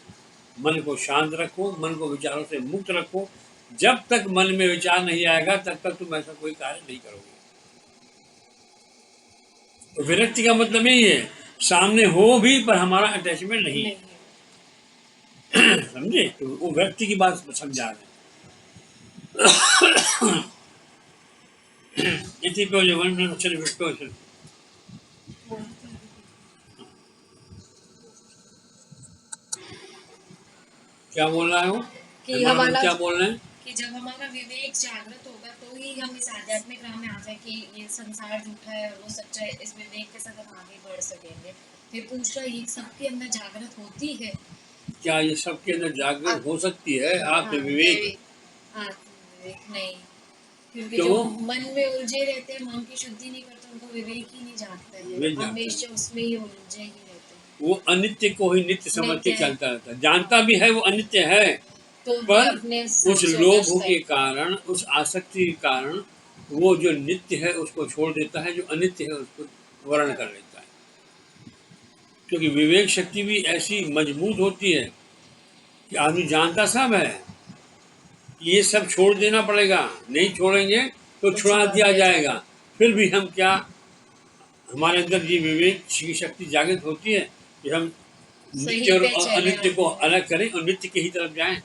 मन को शांत रखो, मन को विचारों से मुक्त रखो। जब तक मन में विचार नहीं आएगा तब तक तुम ऐसा कोई कार्य नहीं करोगे। तो विरक्ति का मतलब यही है, सामने हो भी पर हमारा अटैचमेंट नहीं है। समझे? तो वो व्यक्ति की बात समझा रहे हैं। इसी पे जो क्या बोल रहा है वो? कि हमारा क्या बोल रहे हैं? कि जब हमारा विवेक जागृत होगा तो ही हम इस आध्यात्मिक राह में आ जाए कि ये संसार झूठा है और वो सच्चा है। इस विवेक के साथ हम आगे बढ़ सकेंगे। फिर पूछ रहा ये सबके अंदर जागृत होती है? क्या ये सबके अंदर जागृत हो सकती है? आप विवेक नहीं, क्योंकि क्यों? जो मन में उलझे रहते हैं, मन की शुद्धि नहीं करते, उनको विवेक ही नहीं जागता है, हमेशा उसमें ही उलझे ही रहते हैं। वो अनित्य को ही नित्य समझ के नित्य है। चलता रहता है, जानता भी है वो अनित्य है, तो पर अपने उस लोभ के कारण, उस आसक्ति के कारण वो जो नित्य है उसको छोड़ देता है, जो अनित्य है उसको वर्ण कर लेता है। क्योंकि विवेक शक्ति भी ऐसी मजबूत होती है कि आदमी जानता सब है, ये सब छोड़ देना पड़ेगा, नहीं छोड़ेंगे तो छुड़ा दिया जाएगा। फिर भी हम क्या, हमारे अंदर ये विवेक की शक्ति जागृत होती है कि हम नित्य और अनित्य को अलग करें और नित्य की ही तरफ जाएं।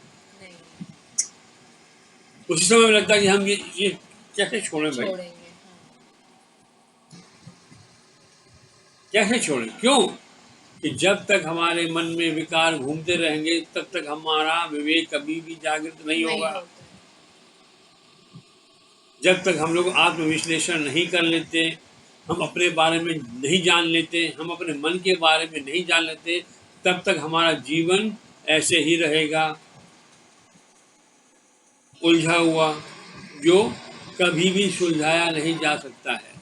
उसी समय में लगता है कि हम ये कैसे छोड़ें भाई, कैसे छोड़ें? क्यों? कि जब तक हमारे मन में विकार घूमते रहेंगे तब तक हमारा विवेक कभी भी जागृत नहीं होगा। जब तक हम लोग आत्मविश्लेषण नहीं कर लेते, हम अपने बारे में नहीं जान लेते, हम अपने मन के बारे में नहीं जान लेते, तब तक हमारा जीवन ऐसे ही रहेगा, उलझा हुआ, जो कभी भी सुलझाया नहीं जा सकता है।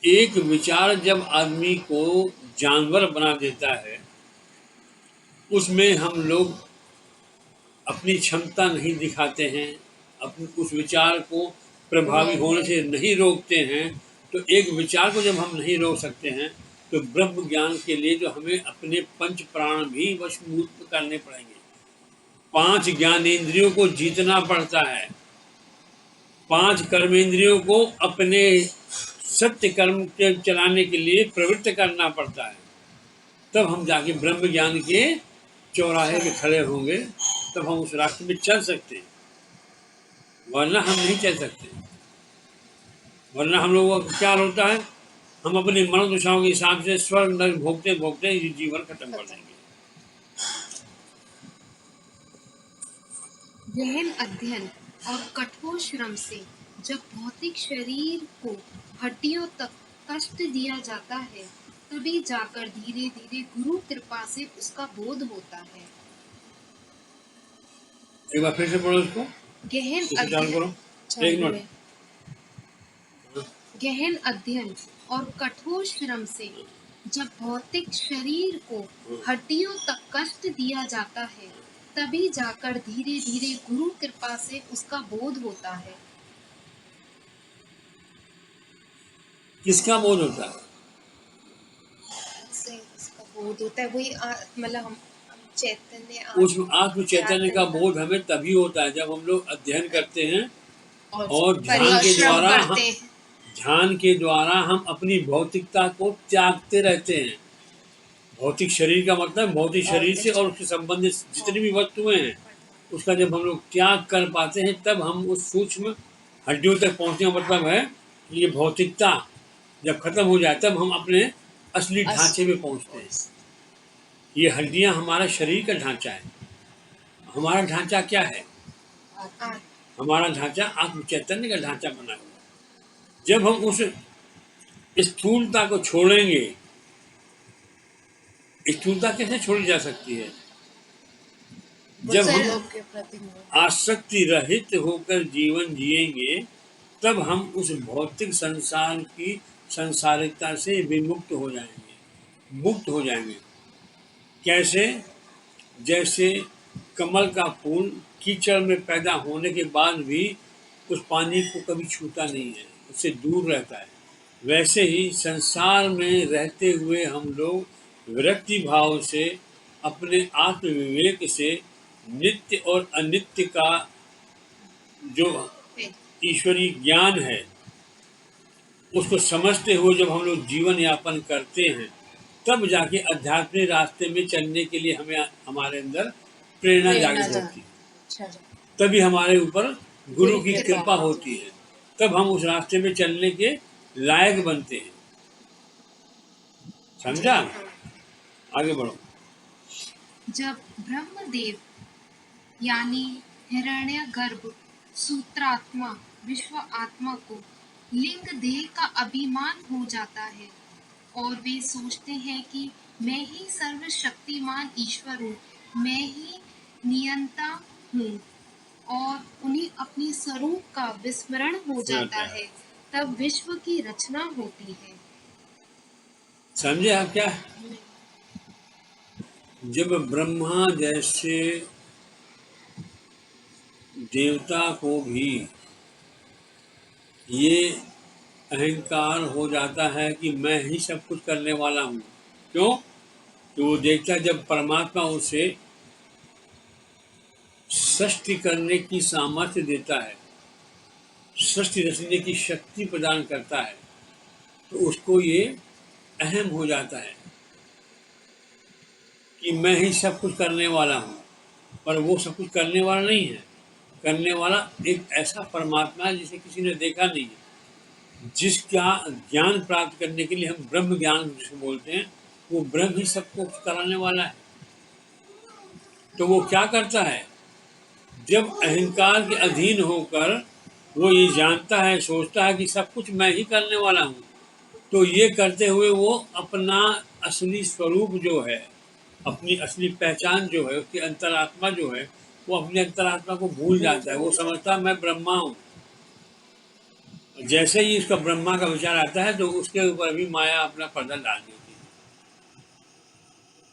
एक विचार जब आदमी को जानवर बना देता है, उसमें हम लोग अपनी क्षमता नहीं दिखाते हैं, अपने उस विचार को प्रभावी होने से नहीं रोकते हैं। तो एक विचार को जब हम नहीं रोक सकते हैं तो ब्रह्म ज्ञान के लिए जो हमें अपने पंच प्राण भी वशमूत करने पड़ेंगे, 5 ज्ञानेंद्रियों को जीतना पड़ता है, 5 कर्मेंद्रियों को अपने सत्य कर्म के चलाने के लिए प्रवृत्त करना पड़ता है। तब हम जाके ब्रह्म ज्ञान के चौराहे पे खड़े होंगे, तब हम उस रास्ते में चल सकते हैं, वरना हम नहीं चल सकते। वरना हम लोगों का क्या होता है हम अपनी मनोदशाओं के हिसाब से स्वर्ग नरक भोगते भोगते ये जीवन खत्म कर देंगे। गहन अध्ययन और कठोर श्रम से जब भौतिक शरीर को हड्डियों तक कष्ट दिया जाता है, तभी जाकर धीरे धीरे गुरु कृपा से उसका बोध होता है। एक बार फिर से पढ़ो इसको, गहन इसे चालू अध्ययन करो, एक मिनट। गहन अध्ययन और कठोर श्रम से जब भौतिक शरीर को हड्डियों तक कष्ट दिया जाता है, तभी जाकर धीरे धीरे गुरु कृपा से उसका बोध होता है। किसका बोध होता है? से उसका बोध होता है, वही मतलब हम चैतन्य उस आत्म चैतन्य का बोध हमें तभी होता है जब हम लोग अध्ययन करते हैं और ध्यान के द्वारा हम अपनी भौतिकता को त्यागते रहते हैं। भौतिक शरीर का मतलब भौतिक शरीर से और उसके संबंधित जितनी भी वस्तुएं हैं, उसका जब हम लोग त्याग कर पाते हैं, तब हम उस सूक्ष्म हड्डियों तक पहुंचने का मतलब है कि ये भौतिकता जब खत्म हो जाए तब हम अपने असली ढांचे में पहुंचते हैं। ये हड्डियां हमारा शरीर का ढांचा है। हमारा ढांचा क्या है? हमारा ढांचा आत्म चैतन्य का ढांचा बना हुआ है। जब हम उस स्थूलता को छोड़ेंगे, स्थूलता कैसे छोड़ी जा सकती है? जब हम आसक्ति रहित होकर जीवन जिएंगे, तब हम उस भौतिक संसार की संसारिकता से विमुक्त हो जाएंगे, मुक्त हो जाएंगे। कैसे? जैसे कमल का फूल कीचड़ में पैदा होने के बाद भी उस पानी को कभी छूता नहीं है, उससे दूर रहता है, वैसे ही संसार में रहते हुए हम लोग विरक्ति भाव से अपने आत्म विवेक से नित्य और अनित्य का जो ईश्वरीय ज्ञान है उसको समझते हुए जब हम लोग जीवन यापन करते हैं, तब जाके आध्यात्मिक रास्ते में चलने के लिए हमें हमारे अंदर प्रेरणा जागृत होती है। तभी हमारे ऊपर गुरु की कृपा होती है, तब हम उस रास्ते में चलने के लायक बनते हैं। समझा? आगे बढ़ो। जब ब्रह्मदेव यानी हिरण्यगर्भ सूत्रात्मा विश्व आत्मा को लिंग देह का अभिमान हो जाता है और वे सोचते हैं कि मैं ही सर्वशक्तिमान ईश्वर हूँ, मैं ही नियंता हूँ, और उन्हें अपने स्वरूप का विस्मरण हो जाता है, तब विश्व की रचना होती है। समझे आप क्या? जब ब्रह्मा जैसे देवता को भी ये अहंकार हो जाता है कि मैं ही सब कुछ करने वाला हूँ। क्यों? तो वो देखता जब परमात्मा उसे सृष्टि करने की सामर्थ्य देता है, सृष्टि रचने की शक्ति प्रदान करता है, तो उसको ये अहम हो जाता है कि मैं ही सब कुछ करने वाला हूँ। पर वो सब कुछ करने वाला नहीं है। करने वाला एक ऐसा परमात्मा है जिसे किसी ने देखा नहीं है, जिसका ज्ञान प्राप्त करने के लिए हम ब्रह्म ज्ञान जिसे बोलते हैं, वो ब्रह्म ही सबको कराने वाला है। तो वो क्या करता है? जब अहंकार के अधीन होकर वो ये जानता है, सोचता है कि सब कुछ मैं ही करने वाला हूँ, तो ये करते हुए वो अपना असली स्वरूप जो है, अपनी असली पहचान जो है, उसकी अंतरात्मा जो है, वो अपनी अंतरात्मा को भूल जाता है। वो समझता है मैं ब्रह्मा हूँ। जैसे ही इसका ब्रह्मा का विचार आता है, तो उसके ऊपर भी माया अपना पर्दा डाल देती है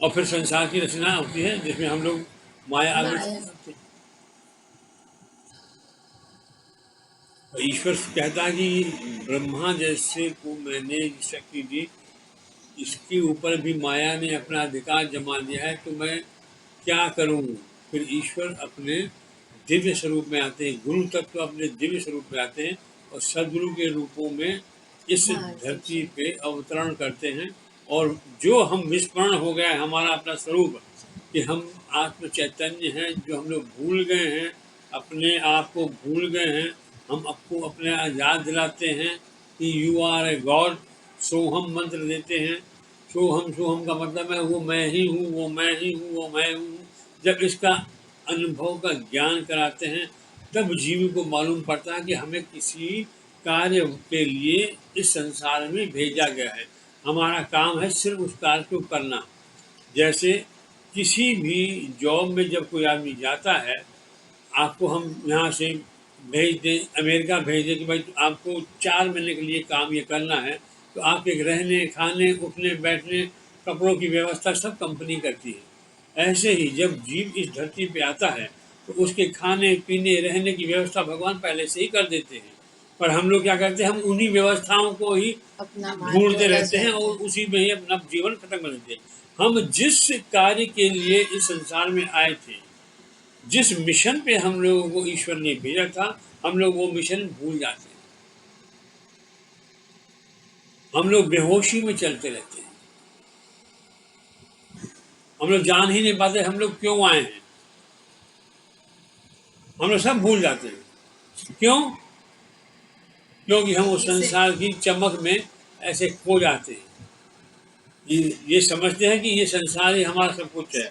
और फिर संसार की रचना होती है जिसमें हम लोग माया आगे। ईश्वर कहता है कि ब्रह्मा जैसे को मैंने शक्ति दी, इसके ऊपर भी माया ने अपना अधिकार जमा दिया है, तो मैं क्या करूं? फिर ईश्वर अपने दिव्य स्वरूप में आते हैं, गुरु तत्व अपने दिव्य स्वरूप में आते हैं और सदगुरु के रूपों में इस धरती पे अवतरण करते हैं। और जो हम विस्मरण हो गया है हमारा अपना स्वरूप, कि हम आत्म चैतन्य हैं, जो हम लोग भूल गए हैं, अपने आप को भूल गए हैं, हम आपको अपने याद दिलाते हैं कि यू आर ए गॉड, सोहम मंत्र देते हैं। सोहम सोहम का मतलब है वो मैं ही हूँ, वो मैं ही हूँ, वो मैं हूँ। जब इसका अनुभव का ज्ञान कराते हैं तब जीव को मालूम पड़ता है कि हमें किसी कार्य के लिए इस संसार में भेजा गया है। हमारा काम है सिर्फ उस कार्य को करना। जैसे किसी भी जॉब में जब कोई आदमी जाता है, आपको हम यहाँ से भेज दें, अमेरिका भेज दें कि भाई आपको 4 महीने के लिए काम ये करना है, तो आपके रहने, खाने, उठने, बैठने, कपड़ों की व्यवस्था सब कंपनी करती है। ऐसे ही जब जीव इस धरती पे आता है तो उसके खाने, पीने, रहने की व्यवस्था भगवान पहले से ही कर देते हैं। पर हम लोग क्या करते हैं, हम उन्हीं व्यवस्थाओं को ही अपना ढूंढते रहते हैं और उसी में ही अपना जीवन खत्म कर देते हैं। हम जिस कार्य के लिए इस संसार में आए थे, जिस मिशन पे हम लोगों को ईश्वर ने भेजा था, हम लोग वो मिशन भूल जाते हैं। हम लोग बेहोशी में चलते रहते हैं। हम लोग जान ही नहीं पाते हम लोग क्यों आए हैं। हम लोग सब भूल जाते हैं। क्यों? क्योंकि हम उस संसार की चमक में ऐसे खो जाते हैं। ये समझते हैं कि ये संसार ही हमारा सब कुछ है।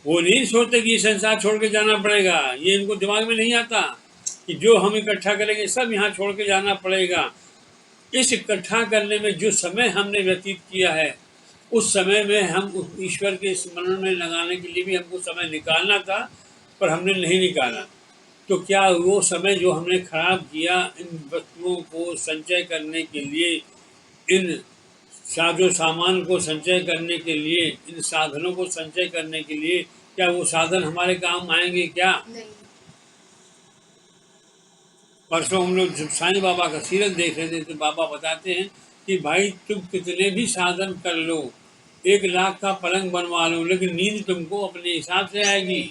वो नहीं सोचते कि ये संसार छोड़ के जाना पड़ेगा। ये इनको दिमाग में नहीं आता कि जो हम इकट्ठा करेंगे सब यहाँ छोड़ के जाना पड़ेगा। इस इकट्ठा करने में जो समय हमने व्यतीत किया है, उस समय में हम उस ईश्वर के स्मरण में लगाने के लिए भी हमको समय निकालना था, पर हमने नहीं निकाला। तो क्या वो समय जो हमने खराब किया इन वस्तुओं को संचय करने के लिए, इन साजो सामान को संचय करने के लिए, इन साधनों को संचय करने के लिए, क्या वो साधन हमारे काम आएंगे क्या? नहीं। परसों हम लोग जब साईं बाबा का सीरत देख रहे थे तो बाबा बताते हैं कि भाई तुम कितने भी साधन कर लो, 1 लाख का पलंग बनवा लो, लेकिन नींद तुमको अपने हिसाब से आएगी।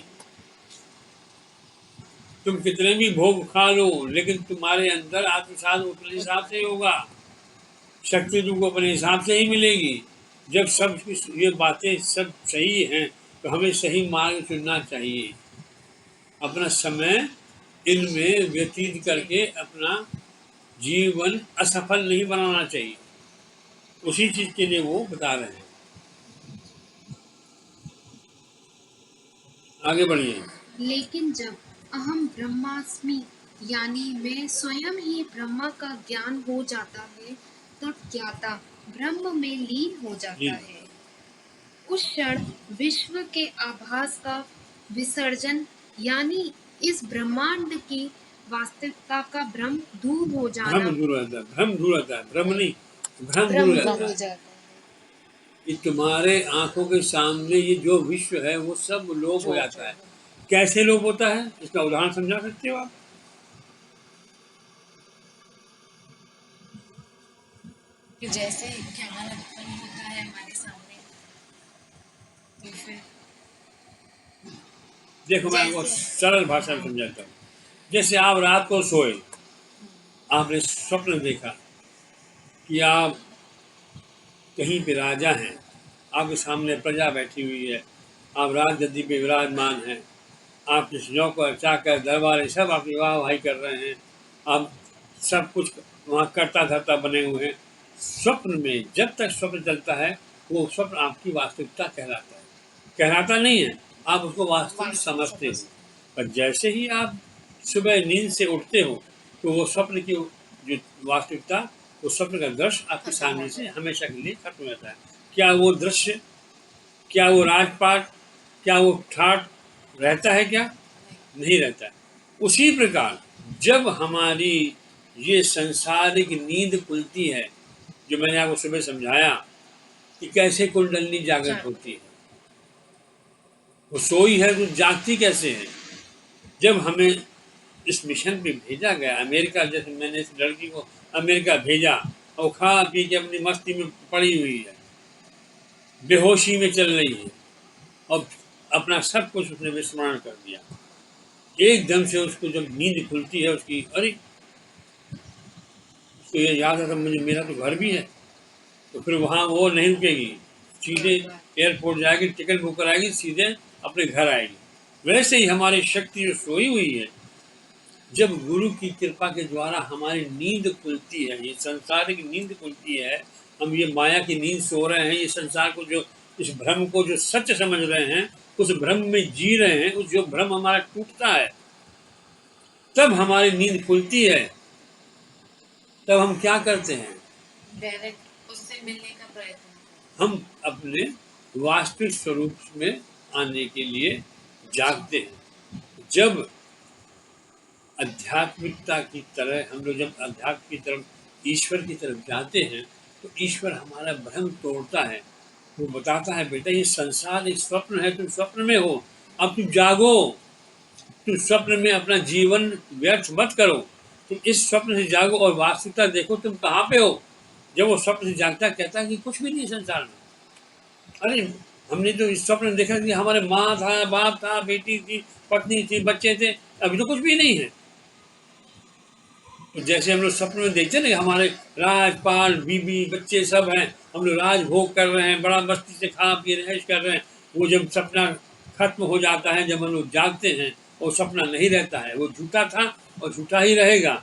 तुम कितने भी भोग खा लो, लेकिन तुम्हारे अंदर आत्मसात अपने हिसाब से ही होगा। शक्ति तुमको अपने हिसाब से ही मिलेगी। जब सब ये बातें सब सही हैं तो हमें सही मार्ग चुनना चाहिए। अपना समय इनमें व्यतीत करके अपना जीवन असफल नहीं बनाना चाहिए। उसी चीज के लिए वो बता रहे हैं। आगे बढ़िए। लेकिन जब अहम ब्रह्मास्मि यानी मैं स्वयं ही ब्रह्मा का ज्ञान हो जाता है, तब ज्ञाता ब्रह्म में लीन हो जी। जाता है। उस क्षण विश्व के आभास का विसर्जन यानी इस ब्रह्मांड की वास्तविकता का भ्रम दूर हो जाना। भ्रम दूर रहता है, भ्रम दूर रहता है, भ्रम नहीं, भ्रम भ्रम दूर दूर रहता हो है। जाता है। कि तुम्हारे आंखों के सामने ये जो विश्व है वो सब लोप हो जाता है। कैसे लोप होता है, इसका उदाहरण समझा सकते हो आप? कि जैसे ज्ञान उत्पन्न होता है हमारे सामने, तो फिर देखो मैं आपको जैसे सरल भाषा में समझाता हूँ। जैसे आप रात को सोए, आपने स्वप्न देखा कि आप कहीं पे राजा हैं, आपके सामने प्रजा बैठी हुई है, आप राज गद्दी पे विराजमान हैं, आपके नौकर चाकर दरबारी सब आपकी वाह वाही कर रहे हैं, आप सब कुछ वहाँ करता धरता बने हुए हैं। स्वप्न में जब तक स्वप्न चलता है वो स्वप्न आपकी वास्तविकता कहलाता है। कहलाता नहीं है, आप उसको वास्तविक समझते हो। पर जैसे ही आप सुबह नींद से उठते हो तो वो स्वप्न की जो वास्तविकता, वो स्वप्न का दृश्य आपके सामने से हमेशा के लिए खत्म हो जाता है। क्या वो दृश्य, क्या वो राजपाट, क्या वो ठाट रहता है? क्या नहीं रहता है। उसी प्रकार जब हमारी ये सांसारिक नींद खुलती है, जो मैंने आपको सुबह समझाया कि कैसे कुंडलनी जागृत होती है, वो सोई है तो जागती कैसे है। जब हमें इस मिशन पे भेजा गया अमेरिका, जैसे मैंने इस लड़की को अमेरिका भेजा और खा पी के अपनी मस्ती में पड़ी हुई है, बेहोशी में चल रही है और अपना सब कुछ उसने विस्मरण कर दिया। एकदम से उसको जब नींद खुलती है उसकी, अरे उसको ये याद आता मुझे मेरा तो घर भी है, तो फिर वहाँ वो नहीं रुकेगी, सीधे एयरपोर्ट जाएगी, टिकट बुक कराएगी, सीधे अपने घर आएगी। वैसे ही हमारी शक्ति जो सोई हुई है, जब गुरु की कृपा के द्वारा हमारी नींद खुलती है, ये संसारिक नींद खुलती है, हम ये माया की नींद सो रहे हैं, ये संसार को जो इस भ्रम को जो सच समझ रहे हैं, उस भ्रम में जी रहे हैं, उस जो भ्रम हमारा टूटता है तब हमारी नींद खुलती है। तब हम क्या करते हैं? डायरेक्ट उससे मिलने का प्रयत्न। हम अपने वास्तविक स्वरूप में आने के लिए जागते हैं। जब आध्यात्मिकता की तरह हम लोग जब अध्यात्म की तरफ, ईश्वर की तरफ जाते हैं, तो ईश्वर हमारा भ्रम तोड़ता है। वो बताता है, बेटा ये संसार एक स्वप्न है, तुम स्वप्न में हो, अब तुम जागो, तुम स्वप्न में अपना जीवन व्यर्थ मत करो, तुम इस स्वप्न से जागो और वास्तविकता देखो तुम कहाँ पे हो। जब वो स्वप्न से जागता कहता है कि कुछ भी नहीं संसार में। अरे हमने तो इस स्वप्न में देखा कि हमारे माँ था, बाप था, बेटी थी, पत्नी थी, बच्चे थे, अभी तो कुछ भी नहीं है। तो जैसे हम लोग स्वप्न में देखते हैं ना, हमारे राजपाल, बीबी, बच्चे सब हैं, हम लोग राज भोग कर रहे हैं, बड़ा मस्ती से खा पी रहे कर रहे हैं। वो जब सपना खत्म हो जाता है, जब हम लोग जागते हैं, वो सपना नहीं रहता है, वो झूठा था और झूठा ही रहेगा।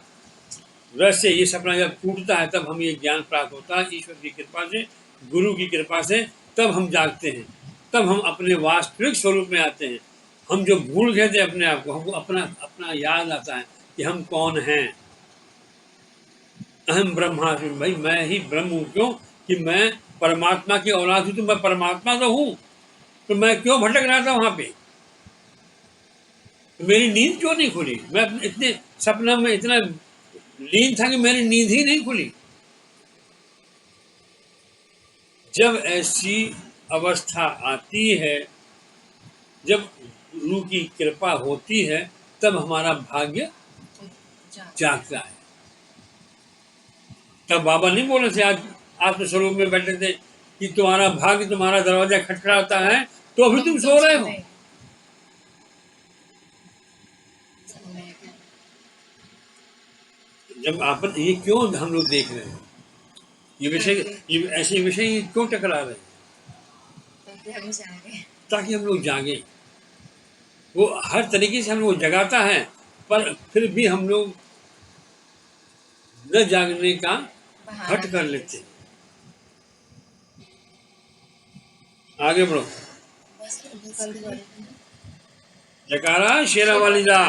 वैसे ये सपना जब टूटता है तब हमें ये ज्ञान प्राप्त होता है ईश्वर की कृपा से, गुरु की कृपा से। तब हम जागते हैं, तब हम अपने वास्तविक स्वरूप में आते हैं। हम जो भूल गए थे अपने आप को, हमको अपना अपना याद आता है कि हम कौन हैं। अहम ब्रह्मास्मि, भाई मैं ही ब्रह्म हूँ। क्यों? कि मैं परमात्मा की औलाद हूँ, तो मैं परमात्मा तो हूँ, तो मैं क्यों भटक रहा था वहां पे? तो मेरी नींद क्यों नहीं खुली? मैं इतने सपना में इतना लीन था कि मेरी नींद ही नहीं खुली। जब ऐसी अवस्था आती है, जब गुरु की कृपा होती है, तब हमारा भाग्य जागता है। तब बाबा नहीं बोले थे आज आत्म स्वरूप में बैठे थे कि तुम्हारा भाग्य, तुम्हारा दरवाजा खटखटाता है तो अभी तुम सो रहे हो। जब आप ये क्यों हम लोग देख रहे हैं, ये विषय, ये ऐसे विषय क्यों टकरा रहे हैं? ताकि हम लोग जागे। वो हर तरीके से हम लोग जगाता है, पर फिर भी हम लोग न जागने का हट कर लेते हैं। आगे बढ़ो। जयकारा शेरा वाली दा।